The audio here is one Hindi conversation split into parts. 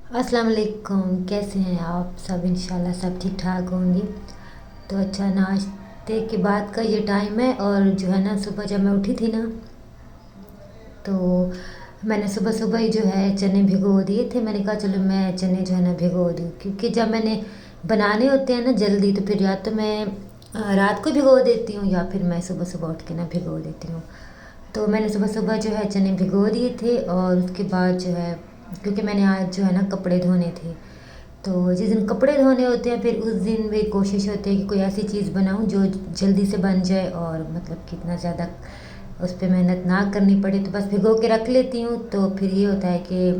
अस्सलाम वालेकुम। कैसे हैं आप सब? इंशाल्लाह सब ठीक ठाक होंगे। तो अच्छा, नाश्ते के बाद का ये टाइम है और जो है ना, सुबह जब मैं उठी थी ना, तो मैंने सुबह सुबह ही जो है चने भिगो दिए थे। मैंने कहा चलो मैं चने जो है ना भिगो दूँ, क्योंकि जब मैंने बनाने होते हैं ना जल्दी, तो फिर या तो मैं रात को भिगो देती हूँ या फिर मैं सुबह सुबह उठ के ना भिगो देती हूँ। तो मैंने सुबह सुबह जो है चने भिगो दिए थे और उसके बाद जो है, क्योंकि मैंने आज जो है ना कपड़े धोने थे, तो जिस दिन कपड़े धोने होते हैं फिर उस दिन मेरी कोशिश होती है कि कोई ऐसी चीज़ बनाऊं जो जल्दी से बन जाए और मतलब कितना ज़्यादा उस पर मेहनत ना करनी पड़े। तो बस भिगो के रख लेती हूँ, तो फिर ये होता है कि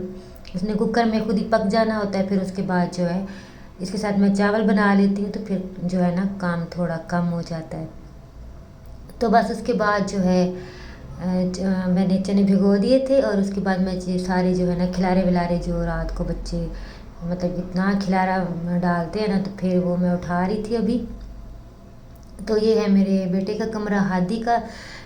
उसने कुकर में खुद ही पक जाना होता है। फिर उसके बाद जो है इसके साथ मैं चावल बना लेती हूँ, तो फिर जो है ना काम थोड़ा कम हो जाता है। तो बस उसके बाद जो है मैंने चने भिगो दिए थे और उसके बाद मैं ये सारे जो है ना खिलारे विलारे जो रात को बच्चे मतलब इतना खिलारा डालते हैं ना, तो फिर वो मैं उठा रही थी अभी। तो ये है मेरे बेटे का कमरा, हादी का।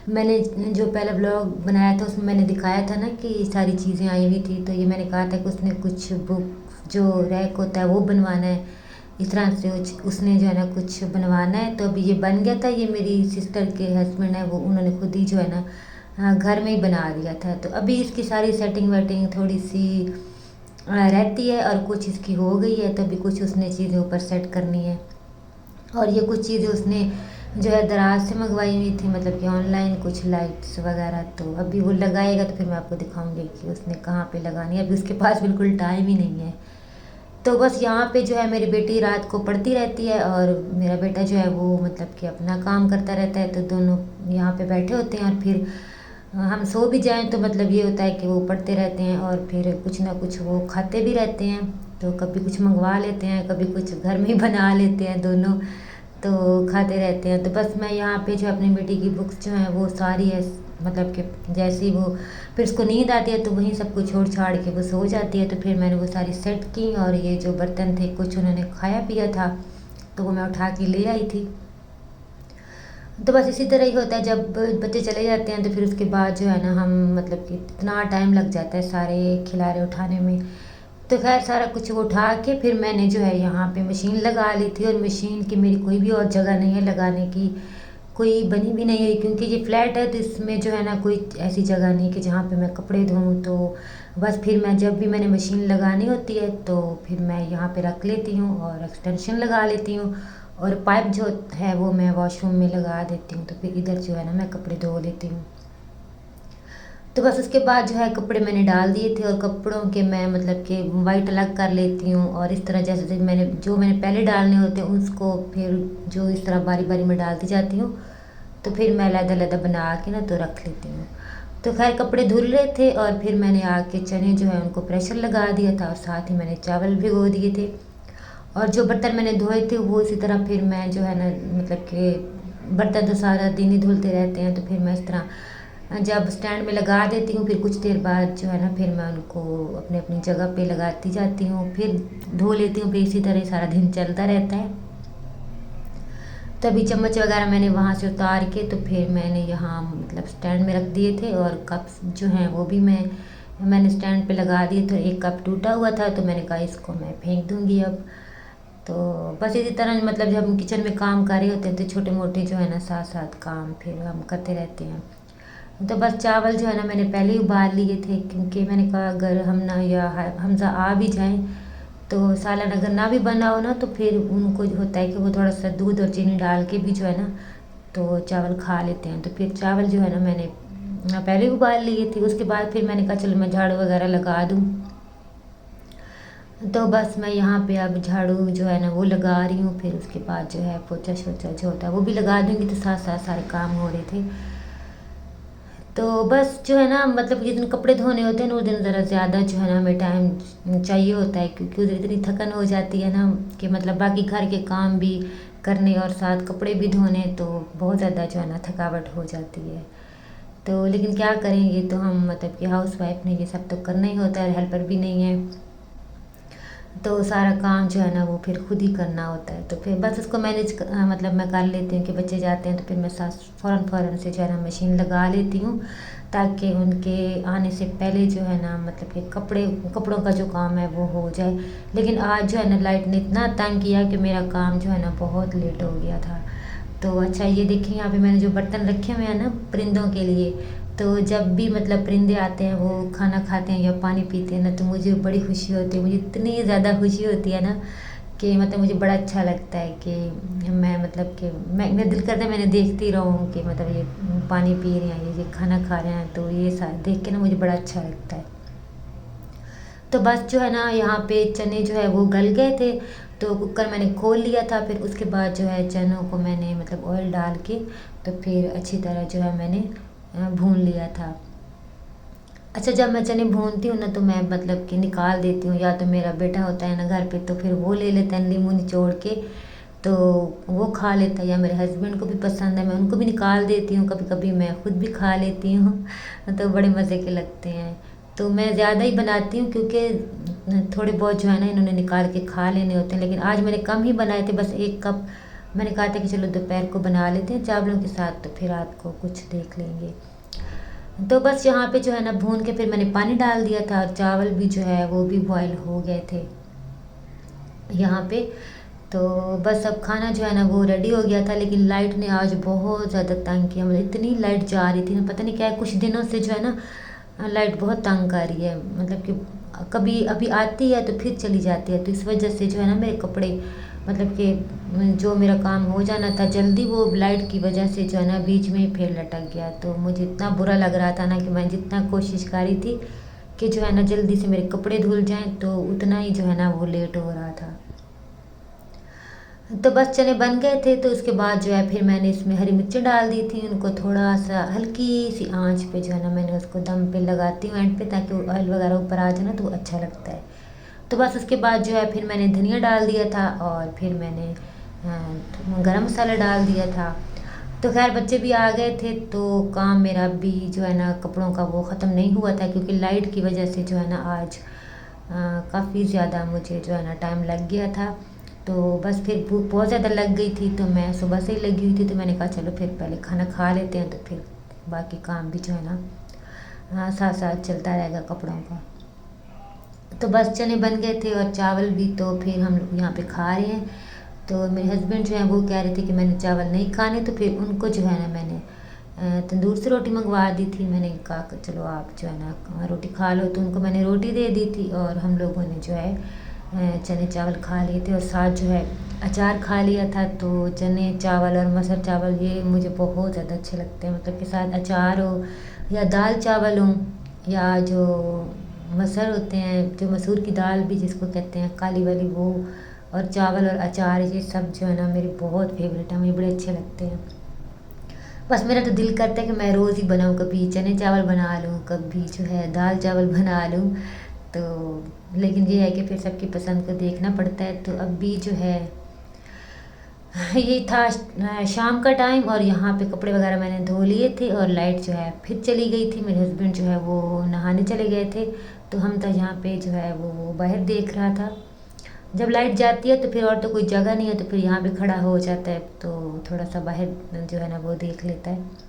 मैंने जो पहला ब्लॉग बनाया था उसमें मैंने दिखाया था ना कि सारी चीज़ें आई हुई थी, तो ये मैंने कहा था कि उसने कुछ बुक जो रैक होता है वो बनवाना है। इस तरह से उसने जो है ना कुछ बनवाना है। तो अभी ये बन गया था। ये मेरी सिस्टर के हस्बैंड है, वो उन्होंने खुद ही जो है ना घर में ही बना दिया था। तो अभी इसकी सारी सेटिंग वेटिंग थोड़ी सी रहती है और कुछ इसकी हो गई है, तो अभी कुछ उसने चीज़ें ऊपर सेट करनी है। और ये कुछ चीज़ें उसने जो है दराज से मंगवाई हुई थी, मतलब कि ऑनलाइन कुछ लाइट्स वगैरह। तो अभी वो लगाएगा तो फिर मैं आपको दिखाऊंगी कि उसने कहाँ पे लगानी है। अभी उसके पास बिल्कुल टाइम ही नहीं है। तो बस यहाँ पे जो है मेरी बेटी रात को पढ़ती रहती है और मेरा बेटा जो है वो मतलब कि अपना काम करता रहता है। तो दोनों यहाँ पे बैठे होते हैं और फिर हम सो भी जाएं तो मतलब ये होता है कि वो पढ़ते रहते हैं और फिर कुछ ना कुछ वो खाते भी रहते हैं। तो कभी कुछ मंगवा लेते हैं, कभी कुछ घर में ही बना लेते हैं दोनों, तो खाते रहते हैं। तो बस मैं यहाँ पे जो अपनी बेटी की बुक्स जो हैं वो सारी है, मतलब कि जैसे ही वो फिर उसको नींद आती है तो वहीं सब कुछ छोड़ छाड़ के वो सो जाती है। तो फिर मैंने वो सारी सेट की और ये जो बर्तन थे कुछ उन्होंने खाया पिया था, तो वो मैं उठा के ले आई थी। तो बस इसी तरह ही होता है, जब बच्चे चले जाते हैं तो फिर उसके बाद जो है ना हम मतलब कि इतना टाइम लग जाता है सारे खिलारे उठाने में। तो खैर सारा कुछ वो उठा के फिर मैंने जो है यहाँ पे मशीन लगा ली थी। और मशीन की मेरी कोई भी और जगह नहीं है लगाने की, कोई बनी भी नहीं है, क्योंकि ये फ्लैट है तो इसमें जो है ना कोई ऐसी जगह नहीं कि जहाँ पे मैं कपड़े धोऊँ। तो बस फिर मैं जब भी मैंने मशीन लगानी होती है तो फिर मैं यहाँ पे रख लेती हूँ और एक्सटेंशन लगा लेती हूँ। और पाइप जो है वो मैं वॉशरूम में लगा देती हूँ, तो फिर इधर जो है ना मैं कपड़े धो लेती हूँ। तो बस उसके बाद जो है कपड़े मैंने डाल दिए थे और कपड़ों के मैं मतलब कि वाइट अलग कर लेती हूँ और इस तरह जैसे जैसे मैंने पहले डालने होते हैं उसको फिर जो इस तरह बारी बारी में डालती जाती हूँ। तो फिर मैं अलग-अलग बना के ना तो रख लेती हूँ। तो खैर कपड़े धुल रहे थे और फिर मैंने आके चने जो है उनको प्रेशर लगा दिया था और साथ ही मैंने चावल भिगो दिए थे। और जो बर्तन मैंने धोए थे वो इसी तरह फिर मैं जो है ना मतलब कि बर्तन तो सारा दिन ही धुलते रहते हैं, तो फिर मैं इस तरह जब स्टैंड में लगा देती हूँ फिर कुछ देर बाद जो है ना फिर मैं उनको अपने अपनी जगह पे लगाती जाती हूँ, फिर धो लेती हूँ। फिर इसी तरह सारा दिन चलता रहता है। तभी चम्मच वगैरह मैंने वहाँ से उतार के तो फिर मैंने यहाँ मतलब स्टैंड में रख दिए थे। और कप्स जो हैं वो भी मैंने स्टैंड पे लगा दिए थे। एक कप टूटा हुआ था तो मैंने कहा इसको मैं फेंक दूँगी अब। तो बस इसी तरह मतलब जब हम किचन में काम कर रहे होते हैं तो छोटे मोटे जो है ना साथ साथ काम फिर हम करते रहते हैं। तो बस चावल जो है ना मैंने पहले ही उबाल लिए थे, क्योंकि मैंने कहा अगर हम ना या हमजा आ भी जाएं तो सालन अगर ना भी बना हो ना तो फिर उनको जो होता है कि वो थोड़ा सा दूध और चीनी डाल के भी जो है ना तो चावल खा लेते हैं। तो फिर चावल जो है ना मैंने पहले ही उबाल लिए थे। उसके बाद फिर मैंने कहा चलो मैं झाड़ू वगैरह लगा दूँ। तो बस मैं यहाँ पे अब झाड़ू जो है ना वो लगा रही हूँ, फिर उसके बाद जो है पोछा शोछा जो होता है वो भी लगा दूँगी। तो साथ साथ सारे काम हो रहे थे। तो बस जो है ना मतलब जिस दिन कपड़े धोने होते हैं ना उस दिन ज़रा ज़्यादा जो है ना हमें टाइम चाहिए होता है, क्योंकि उस दिन इतनी थकन हो जाती है ना कि मतलब बाकी घर के काम भी करने और साथ कपड़े भी धोने, तो बहुत ज़्यादा जो है ना थकावट हो जाती है। तो लेकिन क्या करेंगे, तो हम मतलब कि हाउस वाइफ ने ये सब तो करना ही होता है, हेल्पर भी नहीं है। तो सारा काम जो है ना वो फिर खुद ही करना होता है। तो फिर बस उसको मतलब मैं कर लेती हूँ कि बच्चे जाते हैं तो फिर मैं साथ फ़ौरन फ़ौरन से जो है ना मशीन लगा लेती हूँ, ताकि उनके आने से पहले जो है ना मतलब कि कपड़ों का जो काम है वो हो जाए। लेकिन आज जो है ना लाइट ने इतना तंग किया कि मेरा काम जो है ना बहुत लेट हो गया था। तो अच्छा ये देखिए यहाँ पे मैंने जो बर्तन रखे हुए हैं ना परिंदों के लिए, तो जब भी मतलब परिंदे आते हैं वो खाना खाते हैं या पानी पीते हैं ना तो मुझे बड़ी खुशी होती है, मुझे इतनी ज़्यादा खुशी होती है ना कि मतलब मुझे बड़ा अच्छा लगता है कि मैं मतलब कि मैं मेरा दिल करता है मैंने देखती रहूँ कि मतलब ये पानी पी रहे हैं, ये खाना खा रहे हैं, तो ये सारा देख के ना मुझे बड़ा अच्छा लगता है। तो बस जो है ना यहाँ पे चने जो है वो गल गए थे, तो कुकर मैंने खोल लिया था। फिर उसके बाद जो है चनों को मैंने मतलब ऑयल डाल के तो फिर अच्छी तरह जो है मैंने भून लिया था। अच्छा जब मैं चने भूनती हूँ ना तो मैं मतलब कि निकाल देती हूँ, या तो मेरा बेटा होता है ना घर पे तो फिर वो ले लेता है नींबू निचोड़ के, तो वो खा लेता है, या मेरे हस्बैंड को भी पसंद है मैं उनको भी निकाल देती हूँ, कभी कभी मैं खुद भी खा लेती हूँ तो बड़े मज़े के लगते हैं। तो मैं ज़्यादा ही बनाती हूँ क्योंकि थोड़े बहुत जो है ना इन्होंने निकाल के खा लेने होते हैं, लेकिन आज मैंने कम ही बनाए थे, बस 1 कप। मैंने कहा था कि चलो दोपहर को बना लेते हैं चावलों के साथ, तो फिर रात को कुछ देख लेंगे। तो बस यहाँ पे जो है ना भून के फिर मैंने पानी डाल दिया था, और चावल भी जो है वो भी बॉयल हो गए थे यहाँ पे। तो बस अब खाना जो है ना वो रेडी हो गया था, लेकिन लाइट ने आज बहुत ज़्यादा तंग किया, मतलब इतनी लाइट जा रही थी ना, पता नहीं क्या है, कुछ दिनों से जो है ना लाइट बहुत तंग कर रही है, मतलब कि कभी अभी आती है तो फिर चली जाती है, तो इस वजह से जो है ना मेरे कपड़े मतलब कि जो मेरा काम हो जाना था जल्दी वो लाइट की वजह से जो है ना बीच में ही फिर लटक गया। तो मुझे इतना बुरा लग रहा था ना कि मैं जितना कोशिश कर रही थी कि जो है ना जल्दी से मेरे कपड़े धुल जाएं, तो उतना ही जो है ना वो लेट हो रहा था। तो बस चने बन गए थे, तो उसके बाद जो है फिर मैंने इसमें हरी मिर्ची डाल दी थी, उनको थोड़ा सा हल्की सी आंच पे जो है ना मैंने उसको दम पे लगाती हूँ एंड पे, ताकि वो ऑयल वगैरह ऊपर आ जाए ना तो वो अच्छा लगता है। तो बस उसके बाद जो है फिर मैंने धनिया डाल दिया था, और फिर मैंने गरम मसाला डाल दिया था। तो खैर बच्चे भी आ गए थे, तो काम मेरा भी जो है ना कपड़ों का वो ख़त्म नहीं हुआ था, क्योंकि लाइट की वजह से जो है ना आज काफ़ी ज़्यादा मुझे जो है ना टाइम लग गया था। तो बस फिर भूख बहुत ज़्यादा लग गई थी, तो मैं सुबह से ही लगी हुई थी, तो मैंने कहा चलो फिर पहले खाना खा लेते हैं, तो फिर बाकी काम भी जो है ना साथ साथ चलता रहेगा कपड़ों का। तो बस चने बन गए थे और चावल भी, तो फिर हम लोग यहाँ पे खा रहे हैं। तो मेरे हस्बैंड जो है वो कह रहे थे कि मैंने चावल नहीं खाने, तो फिर उनको जो है ना मैंने तंदूर से रोटी मंगवा दी थी। मैंने कहा कि चलो आप जो है ना रोटी खा लो, तो उनको मैंने रोटी दे दी थी, और हम लोगों ने जो है चने चावल खा लिए थे, और साथ जो है अचार खा लिया था। तो चने चावल और मसर चावल ये मुझे बहुत ज़्यादा अच्छे लगते हैं, मतलब के साथ अचार हो या दाल चावल हो, या जो मसर होते हैं, जो मसूर की दाल भी जिसको कहते हैं काली वाली, वो और चावल और अचार, ये सब जो है ना मेरे बहुत फेवरेट है, मुझे बड़े अच्छे लगते हैं। बस मेरा तो दिल करता है कि मैं रोज़ ही बनाऊँ, कभी चने चावल बना लूँ, कभी जो है दाल चावल बना लूँ। तो लेकिन ये है कि फिर सबकी पसंद को देखना पड़ता है। तो अब भी जो है ये था शाम का टाइम, और यहाँ पे कपड़े वगैरह मैंने धो लिए थे, और लाइट जो है फिर चली गई थी। मेरे हस्बैंड जो है वो नहाने चले गए थे, तो हम तो यहाँ पे जो है वो बाहर देख रहा था। जब लाइट जाती है तो फिर और तो कोई जगह नहीं है, तो फिर यहाँ पे खड़ा हो जाता है, तो थोड़ा सा बाहर जो है ना वो देख लेता है।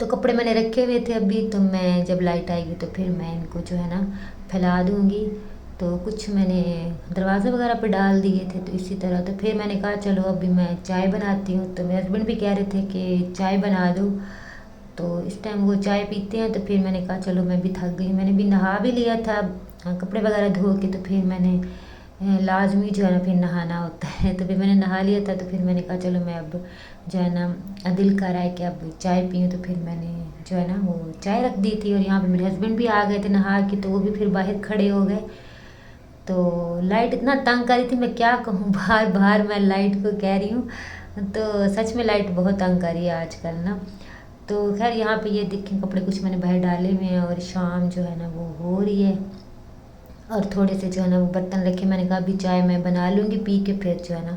तो कपड़े मैंने रखे हुए थे अभी, तो मैं जब लाइट आएगी तो फिर मैं इनको जो है ना फैला दूँगी। तो कुछ मैंने दरवाज़े वगैरह पे डाल दिए थे, तो इसी तरह तो फिर मैंने कहा चलो अभी मैं चाय बनाती हूँ। तो मेरे हस्बैंड भी कह रहे थे कि चाय बना दो, तो इस टाइम वो चाय पीते हैं, तो फिर मैंने कहा चलो मैं भी थक गई, मैंने भी नहा भी लिया था कपड़े वगैरह धो के, तो फिर मैंने लाजमी जो है ना फिर नहाना होता है, तो फिर मैंने नहा लिया था। तो फिर मैंने कहा चलो मैं अब जो है ना दिल कर रहा है कि अब चाय पीऊँ, तो फिर मैंने जो है ना वो चाय रख दी थी। और यहाँ पे मेरे हस्बैंड भी आ गए थे नहा के, तो वो भी फिर बाहर खड़े हो गए। तो लाइट इतना तंग कर रही थी, मैं क्या कहूँ बार बार मैं लाइट को कह रही हूँ, तो सच में लाइट बहुत तंग कर रही है आजकल ना। तो खैर यहाँ पे ये देखें कपड़े कुछ मैंने बाहर डाले हुए हैं, और शाम जो है ना वो हो रही है, और थोड़े से जो है ना वो बर्तन रखे, मैंने कहा अभी चाय मैं बना लूँगी पी के, फिर जो है ना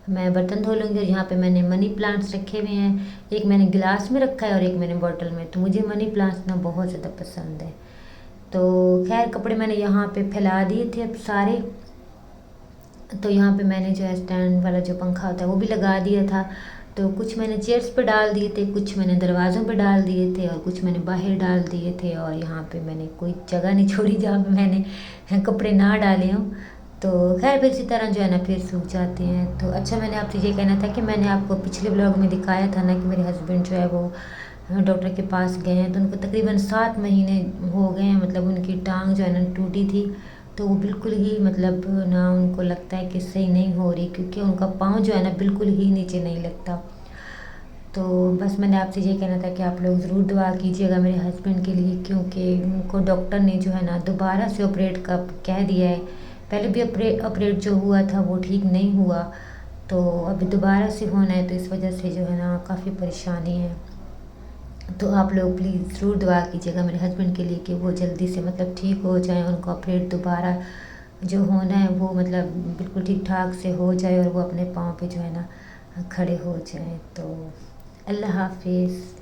मैं बर्तन धो लूँगी। और यहाँ पे मैंने मनी प्लांट्स रखे हुए हैं, एक मैंने गिलास में रखा है और एक मैंने बॉटल में, तो मुझे मनी प्लांट्स ना बहुत ज़्यादा पसंद है। तो खैर कपड़े मैंने यहाँ पे फैला दिए थे अब सारे। तो यहाँ पे मैंने जो है स्टैंड वाला जो पंखा होता है वो भी लगा दिया था। तो कुछ मैंने चेयर्स पे डाल दिए थे, कुछ मैंने दरवाज़ों पे डाल दिए थे और कुछ मैंने बाहर डाल दिए थे, और यहाँ पे मैंने कोई जगह नहीं छोड़ी जहाँ पे मैंने कपड़े ना डाले हों। तो खैर फिर इसी तरह जो है ना फिर सूख जाते हैं। तो अच्छा, मैंने आपसे ये कहना था कि मैंने आपको पिछले ब्लॉग में दिखाया था ना कि मेरे हस्बैंड जो है वो डॉक्टर के पास गए हैं, तो उनको तकरीबन 7 महीने हो गए हैं, मतलब उनकी टांग जो है ना टूटी थी। तो वो बिल्कुल ही मतलब ना उनको लगता है कि सही नहीं हो रही, क्योंकि उनका पाँव जो है ना बिल्कुल ही नीचे नहीं लगता। तो बस मैंने आपसे ये कहना था कि आप लोग ज़रूर दुआ कीजिएगा मेरे हस्बैंड के लिए, क्योंकि उनको डॉक्टर ने जो है ना दोबारा से ऑपरेट का कह दिया है। पहले भी ऑपरेट जो हुआ था वो ठीक नहीं हुआ, तो अभी दोबारा से होना है, तो इस वजह से जो है ना काफ़ी परेशानी है। तो आप लोग प्लीज़ ज़रूर दुआ कीजिएगा मेरे हस्बैंड के लिए कि वो जल्दी से मतलब ठीक हो जाए, उनको ऑपरेट दोबारा जो होना है वो मतलब बिल्कुल ठीक ठाक से हो जाए और वो अपने पाँव पे जो है ना खड़े हो जाएं। तो अल्लाह हाफिज़।